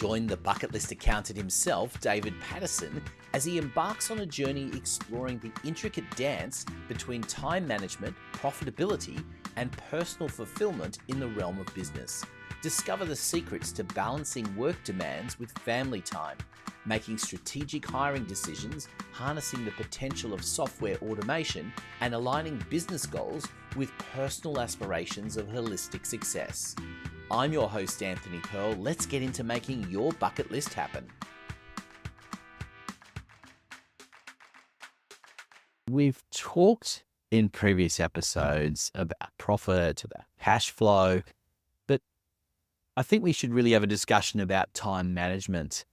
Join the Bucketlist Accountant himself, David Patterson, as he embarks on a journey exploring the intricate dance between time management, profitability, and personal fulfillment in the realm of business. Discover the secrets to balancing work demands with family time, making strategic hiring decisions, harnessing the potential of software automation, and aligning business goals with personal aspirations of holistic success. I'm your host, Anthony Pearl. Let's get into making your bucket list happen. We've talked in previous episodes about profit, about cash flow, but I think we should really have a discussion about time management,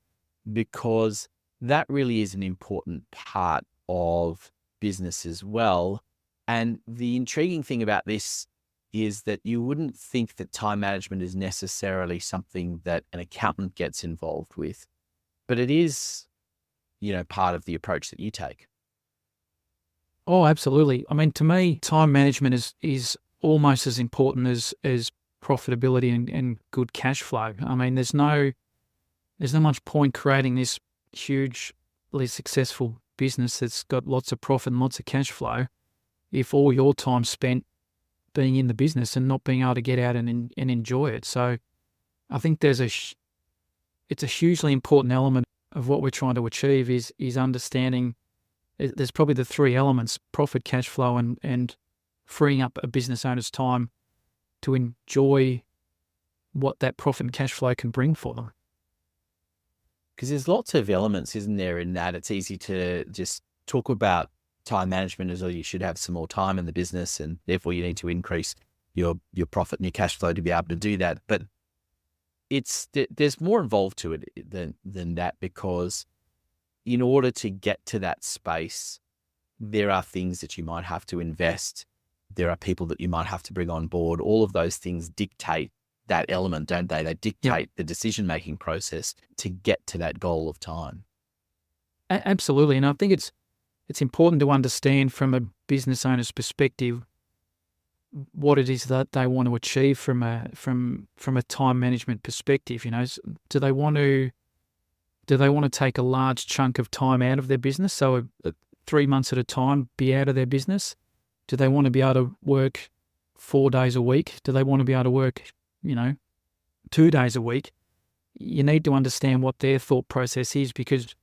because that really is an important part of business as well. And the intriguing thing about this is that you wouldn't think that time management is necessarily something that an accountant gets involved with, but it is, part of the approach that you take. Oh, absolutely. I mean, to me, time management is almost as important as profitability and good cash flow. I mean, there's no much point creating this hugely successful business that's got lots of profit and lots of cash flow if all your time's spent being in the business and not being able to get out and enjoy it. So I think it's a hugely important element of what we're trying to achieve is understanding there's probably the three elements: profit, cash flow, and freeing up a business owner's time to enjoy what that profit and cash flow can bring for them. Because there's lots of elements, isn't there, in that it's easy to just talk about time management as though you should have some more time in the business and therefore you need to increase your profit and your cash flow to be able to do that. But there's more involved to it than that, because in order to get to that space, there are things that you might have to invest. There are people that you might have to bring on board. All of those things dictate that element, don't they? They dictate the decision-making process to get to that goal of time. Absolutely. And I think it's important to understand from a business owner's perspective what it is that they want to achieve from a time management perspective. Do they want to take a large chunk of time out of their business, so 3 months at a time be out of their business? Do they want to be able to work 4 days a week? Do they want to be able to work 2 days a week? You need to understand what their thought process is, because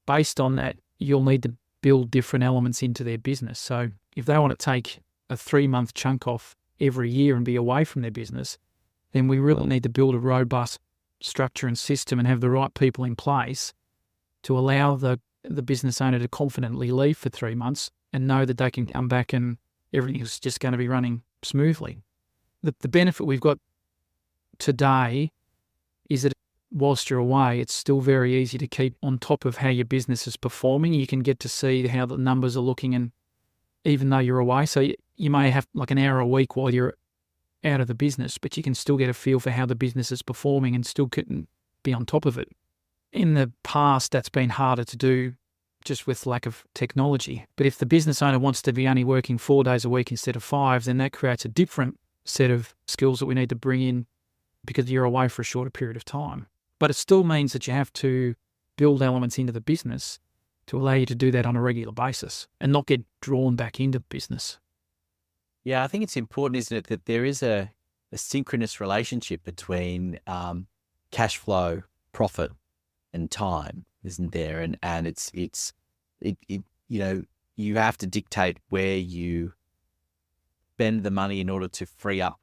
based on that, you'll need to build different elements into their business. So if they want to take a 3-month chunk off every year and be away from their business, then we really need to build a robust structure and system and have the right people in place to allow the business owner to confidently leave for 3 months and know that they can come back and everything's just going to be running smoothly. The benefit we've got today is that whilst you're away, it's still very easy to keep on top of how your business is performing. You can get to see how the numbers are looking, and even though you're away, so you may have like an hour a week while you're out of the business, but you can still get a feel for how the business is performing and still can be on top of it. In the past, that's been harder to do just with lack of technology. But if the business owner wants to be only working 4 days a week instead of 5, then that creates a different set of skills that we need to bring in because you're away for a shorter period of time. But it still means that you have to build elements into the business to allow you to do that on a regular basis and not get drawn back into business. Yeah, I think it's important, isn't it, that there is a synchronous relationship between cash flow, profit, and time, isn't there? And it's you have to dictate where you spend the money in order to free up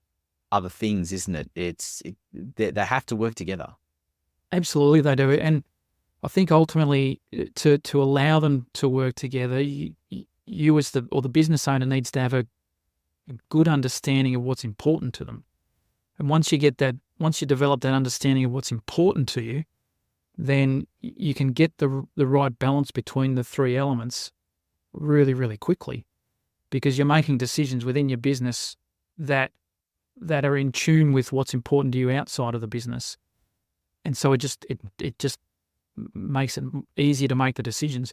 other things, isn't it? They have to work together. Absolutely, they do. And I think ultimately to allow them to work together, you as the business owner needs to have a good understanding of what's important to them. And once you develop that understanding of what's important to you, then you can get the right balance between the three elements really, really quickly, because you're making decisions within your business that are in tune with what's important to you outside of the business. And so it just makes it easier to make the decisions.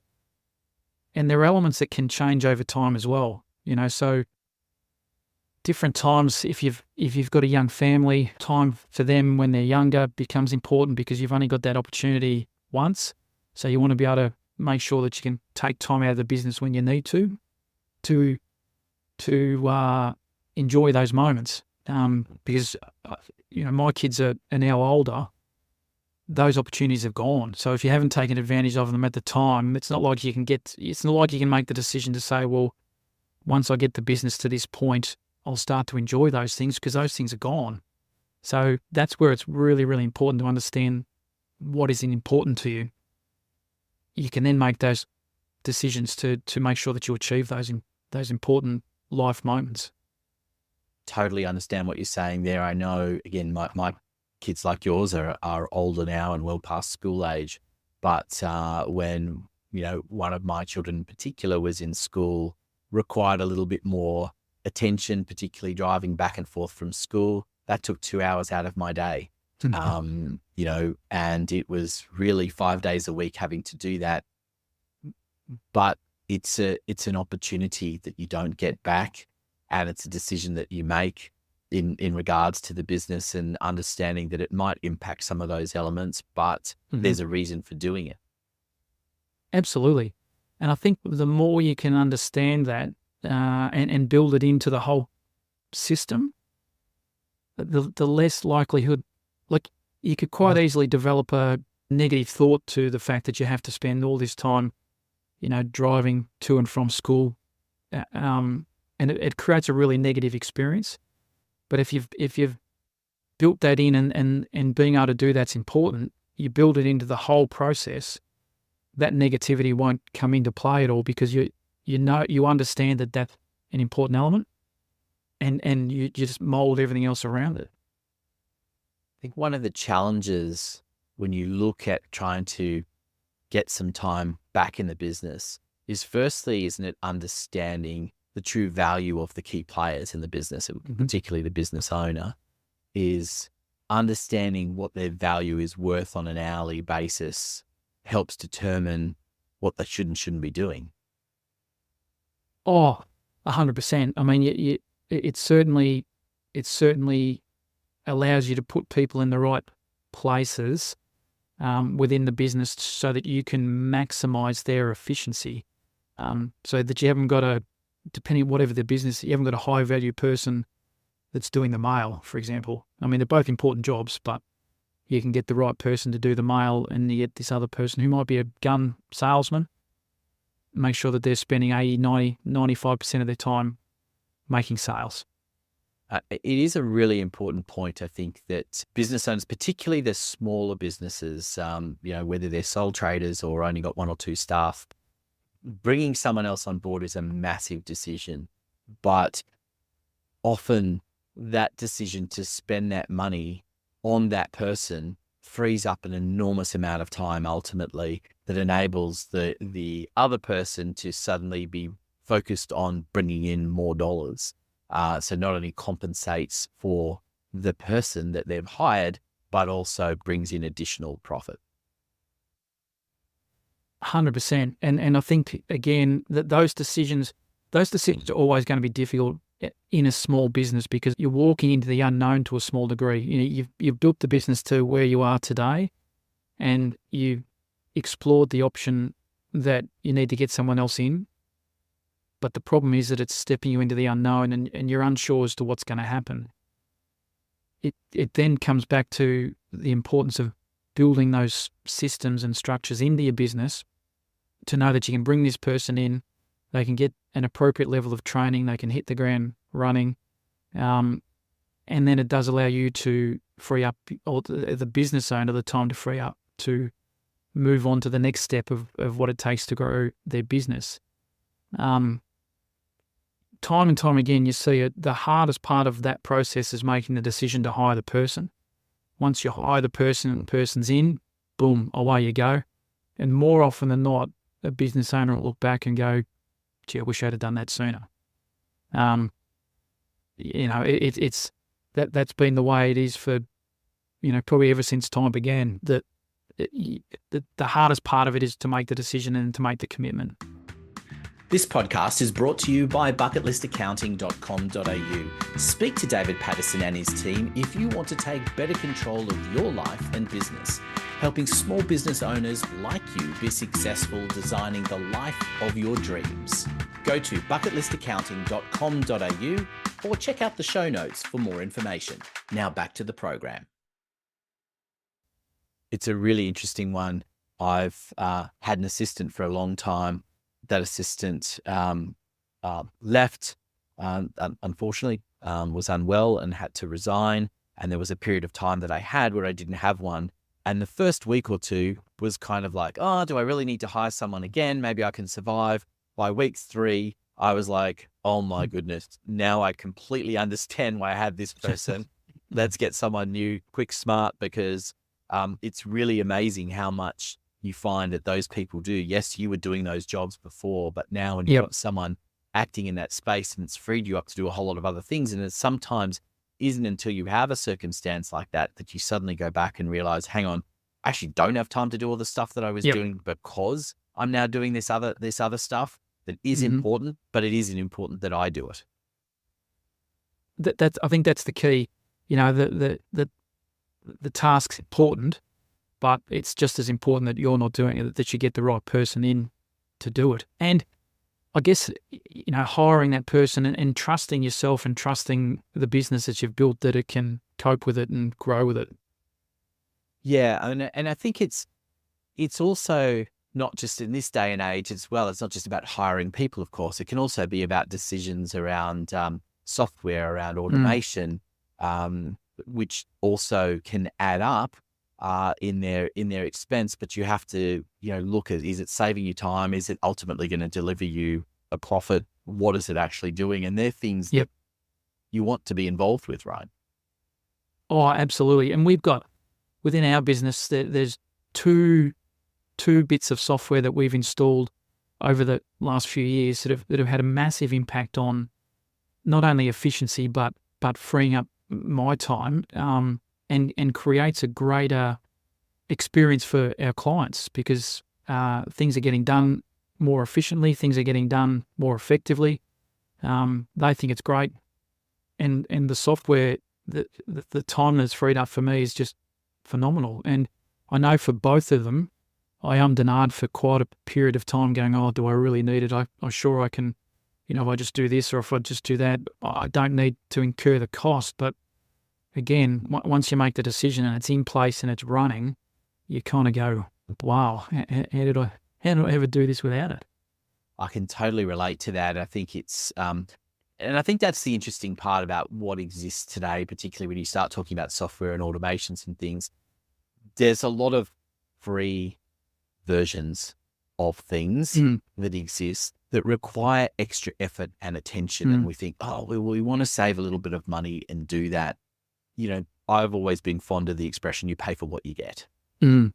And there are elements that can change over time as well. So different times. If you've got a young family, time for them when they're younger becomes important because you've only got that opportunity once. So you want to be able to make sure that you can take time out of the business when you need to enjoy those moments. Because my kids are now older. Those opportunities have gone. So if you haven't taken advantage of them at the time, it's not like you can make the decision to say, well, once I get the business to this point, I'll start to enjoy those things, because those things are gone. So that's where it's really, really important to understand what is important to you. You can then make those decisions to make sure that you achieve those important life moments. Totally understand what you're saying there. I know, again, my kids like yours are older now and well past school age. But when, one of my children in particular was in school, required a little bit more attention, particularly driving back and forth from school, that took 2 hours out of my day. And it was really 5 days a week having to do that. But it's an opportunity that you don't get back, and it's a decision that you make in regards to the business, and understanding that it might impact some of those elements, but there's a reason for doing it. Absolutely. And I think the more you can understand that and build it into the whole system, the less likelihood, like you could quite easily develop a negative thought to the fact that you have to spend all this time, driving to and from school. And it creates a really negative experience. But if you've built that in and being able to do that's important, you build it into the whole process, that negativity won't come into play at all, because you understand that that's an important element, and you just mold everything else around it. I think one of the challenges when you look at trying to get some time back in the business is, firstly, isn't it understanding the true value of the key players in the business, particularly the business owner, is understanding what their value is worth on an hourly basis helps determine what they should and shouldn't be doing. Oh, 100%. I mean, it certainly allows you to put people in the right places within the business so that you can maximize their efficiency. So that you haven't got depending on whatever the business, you haven't got a high value person that's doing the mail, for example. I mean, they're both important jobs, but you can get the right person to do the mail, and you get this other person who might be a gun salesman. Make sure that they're spending 80, 90, 95% of their time making sales. It is a really important point, I think, that business owners, particularly the smaller businesses, whether they're sole traders or only got 1 or 2 staff, bringing someone else on board is a massive decision. But often that decision to spend that money on that person frees up an enormous amount of time ultimately that enables the other person to suddenly be focused on bringing in more dollars. So not only compensates for the person that they've hired, but also brings in additional profit. 100%. And I think, again, that those decisions are always going to be difficult in a small business, because you're walking into the unknown to a small degree. You've built the business to where you are today, and you explored the option that you need to get someone else in. But the problem is that it's stepping you into the unknown, and you're unsure as to what's going to happen. It then comes back to the importance of building those systems and structures into your business to know that you can bring this person in, they can get an appropriate level of training, they can hit the ground running, and then it does allow you to free up, or the business owner, the time to free up to move on to the next step of what it takes to grow their business. Time and time again, you see it, the hardest part of that process is making the decision to hire the person. Once you hire the person and the person's in, boom, away you go. And more often than not, a business owner will look back and go, gee, I wish I'd have done that sooner. It's that's been the way it is for, probably ever since time began, that the hardest part of it is to make the decision and to make the commitment. This podcast is brought to you by bucketlistaccounting.com.au. Speak to David Patterson and his team if you want to take better control of your life and business, helping small business owners like you be successful designing the life of your dreams. Go to bucketlistaccounting.com.au or check out the show notes for more information. Now back to the program. It's a really interesting one. I've had an assistant for a long time. That assistant left, unfortunately, was unwell and had to resign. And there was a period of time that I had where I didn't have one. And the first week or two was kind of like, oh, do I really need to hire someone again? Maybe I can survive. By week 3, I was like, oh my goodness, now I completely understand why I had this person. Let's get someone new, quick, smart, because it's really amazing how much you find that those people do. Yes, you were doing those jobs before, but now when you've got someone acting in that space, and it's freed you up to do a whole lot of other things. And it sometimes isn't until you have a circumstance like that that you suddenly go back and realize, hang on, I actually don't have time to do all the stuff that I was doing because I'm now doing this other stuff that is important, but it isn't important that I do it. I think that's the key. You know, the task's important, but it's just as important that you're not doing it, that you get the right person in to do it. And I guess, you know, hiring that person and trusting yourself and trusting the business that you've built, that it can cope with it and grow with it. Yeah. And I think it's also not just in this day and age as well. It's not just about hiring people, of course. It can also be about decisions around software, around automation, which also can add up in their expense. But you have to, you know, look at, is it saving you time? Is it ultimately going to deliver you a profit? What is it actually doing? And they're things that you want to be involved with, right? Oh, absolutely. And we've got, within our business, there's two bits of software that we've installed over the last few years that have had a massive impact on not only efficiency but freeing up my time, and creates a greater experience for our clients, because things are getting done more efficiently, things are getting done more effectively. They think it's great, and the software, the time that's freed up for me is just phenomenal. And I know for both of them, I ummed for quite a period of time, going, oh, do I really need it? I'm sure I can, you know, if I just do this or if I just do that, I don't need to incur the cost. But again, once you make the decision and it's in place and it's running, you kind of go, wow, how did I ever do this without it? I can totally relate to that. I think it's, and I think that's the interesting part about what exists today, particularly when you start talking about software and automations and things. There's a lot of free versions of things that exist that require extra effort and attention. And we think, oh, we want to save a little bit of money and do that. You know, I've always been fond of the expression, you pay for what you get. And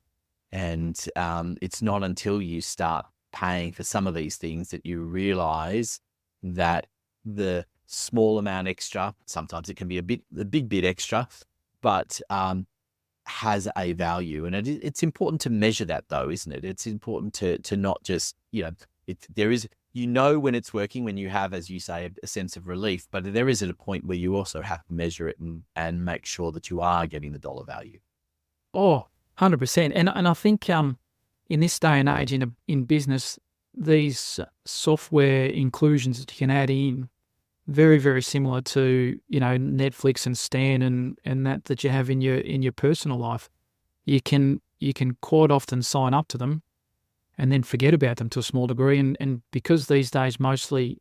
it's not until you start paying for some of these things that you realize that the small amount extra, sometimes it can be a big bit extra, but has a value. And it's important to measure that, though, isn't it? It's important to not just, you know, there is, you know, when it's working, when you have, as you say, a sense of relief, but there is at a point where you also have to measure it and make sure that you are getting the dollar value. Oh, 100%. And I think in this day and age in business, these software inclusions that you can add in, very, very similar to, you know, Netflix and Stan and that you have in your personal life. You can quite often sign up to them and then forget about them to a small degree. And because these days mostly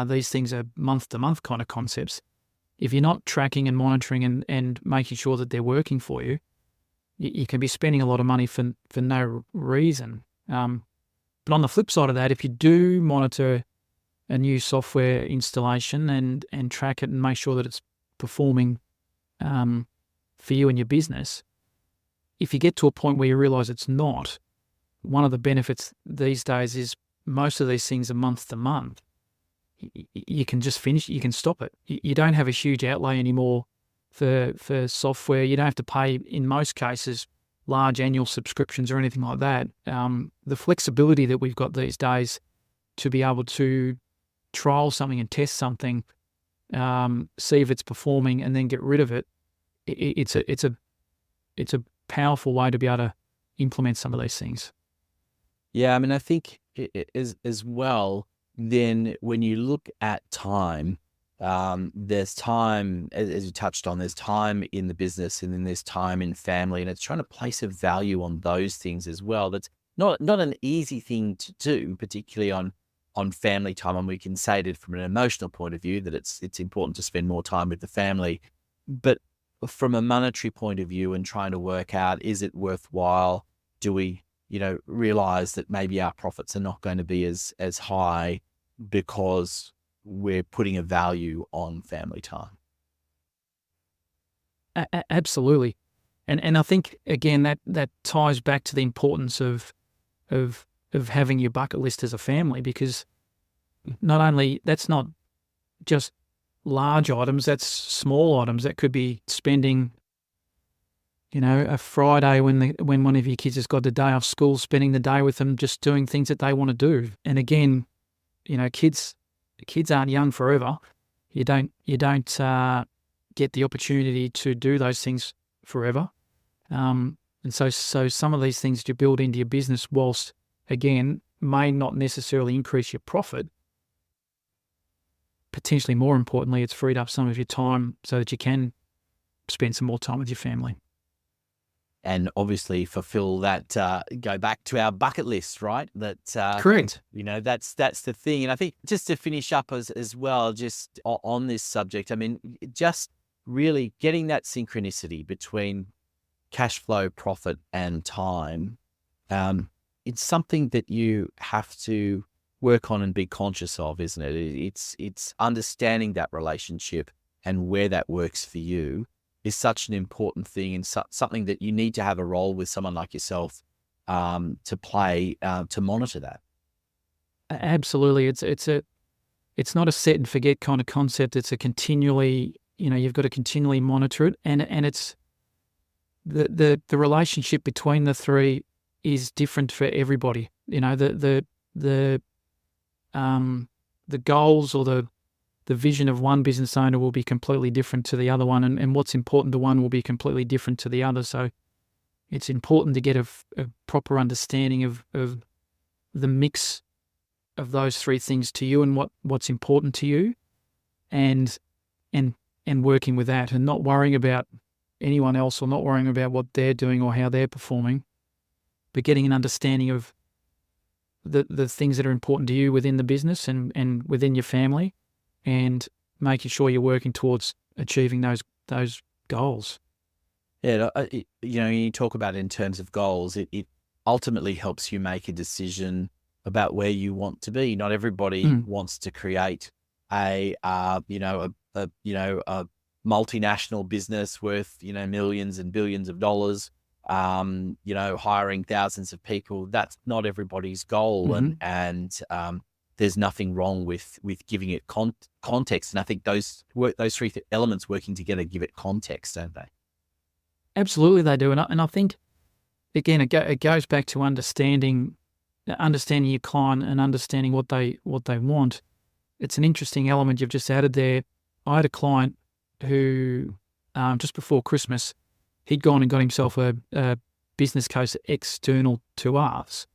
these things are month-to-month kind of concepts, if you're not tracking and monitoring and making sure that they're working for you, you can be spending a lot of money for no reason. But on the flip side of that, if you do monitor a new software installation and track it and make sure that it's performing for you and your business, if you get to a point where you realize it's not, one of the benefits these days is most of these things are month to month. You can just finish, you can stop it. You don't have a huge outlay anymore for software. You don't have to pay, in most cases, large annual subscriptions or anything like that. The flexibility that we've got these days to be able to trial something and test something, see if it's performing, and then get rid of it. It's a powerful way to be able to implement some of these things. Yeah, I mean, I think as well, then when you look at time, there's time, as you touched on, there's time in the business, and then there's time in family, and it's trying to place a value on those things as well. That's not an easy thing to do, particularly on family time. And we can say that from an emotional point of view, that it's important to spend more time with the family. But from a monetary point of view, and trying to work out, is it worthwhile? Do we, realize that maybe our profits are not going to be as high because we're putting a value on family time? Absolutely. And I think, again, that ties back to the importance of having your bucket list as a family, because not only, that's not just large items, that's small items. That could be spending, a Friday when one of your kids has got the day off school, spending the day with them, just doing things that they want to do. And again, kids aren't young forever. You don't get the opportunity to do those things forever. And so some of these things you build into your business, whilst again may not necessarily increase your profit, potentially more importantly, it's freed up some of your time so that you can spend some more time with your family. And obviously fulfill that, go back to our bucket list, right? That Correct. That's the thing. And I think just to finish up as well, just on this subject, I mean, just really getting that synchronicity between cash flow, profit, and time. It's something that you have to work on and be conscious of, isn't it? It's understanding that relationship and where that works for you is such an important thing, and something that you need to have a role with someone like yourself to play, to monitor that. Absolutely. It's not a set and forget kind of concept. It's a continually, you've got to continually monitor it, and it's the relationship between the three is different for everybody. The goals or the vision of one business owner will be completely different to the other one, and what's important to one will be completely different to the other. So it's important to get a proper understanding of the mix of those three things to you, and what's important to you, and working with that, and not worrying about anyone else, or not worrying about what they're doing or how they're performing, but getting an understanding of the things that are important to you within the business and within your family, and making sure you're working towards achieving those goals. Yeah, you talk about it in terms of goals. It ultimately helps you make a decision about where you want to be. Not everybody wants to create a multinational business worth millions and billions of dollars. Hiring thousands of people. That's not everybody's goal, and there's nothing wrong with giving it context. And I think those three elements working together give it context, don't they? Absolutely, they do. And I think, again, it goes back to understanding your client and understanding what they want. It's an interesting element you've just added there. I had a client who, just before Christmas, he'd gone and got himself a business case external to us.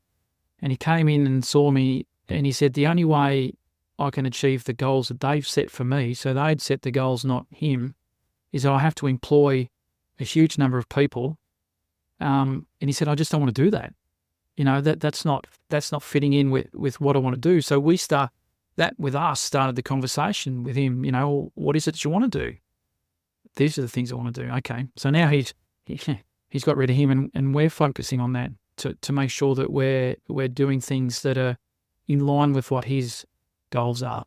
And he came in and saw me, and he said, the only way I can achieve the goals that they've set for me, so they'd set the goals, not him, is I have to employ a huge number of people. And he said, I just don't want to do that. That's not fitting in with what I want to do. So started the conversation with him, what is it that you want to do? These are the things I want to do. Okay. So now he's got rid of him, and we're focusing on that to make sure that we're doing things that are in line with what his goals are.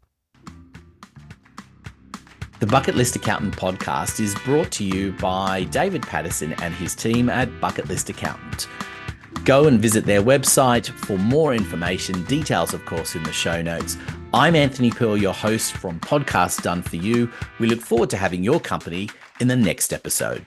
The Bucketlist Accountant podcast is brought to you by David Patterson and his team at Bucketlist Accountant. Go and visit their website for more information, details of course in the show notes. I'm Anthony Pearl, your host from Podcast Done For You. We look forward to having your company in the next episode.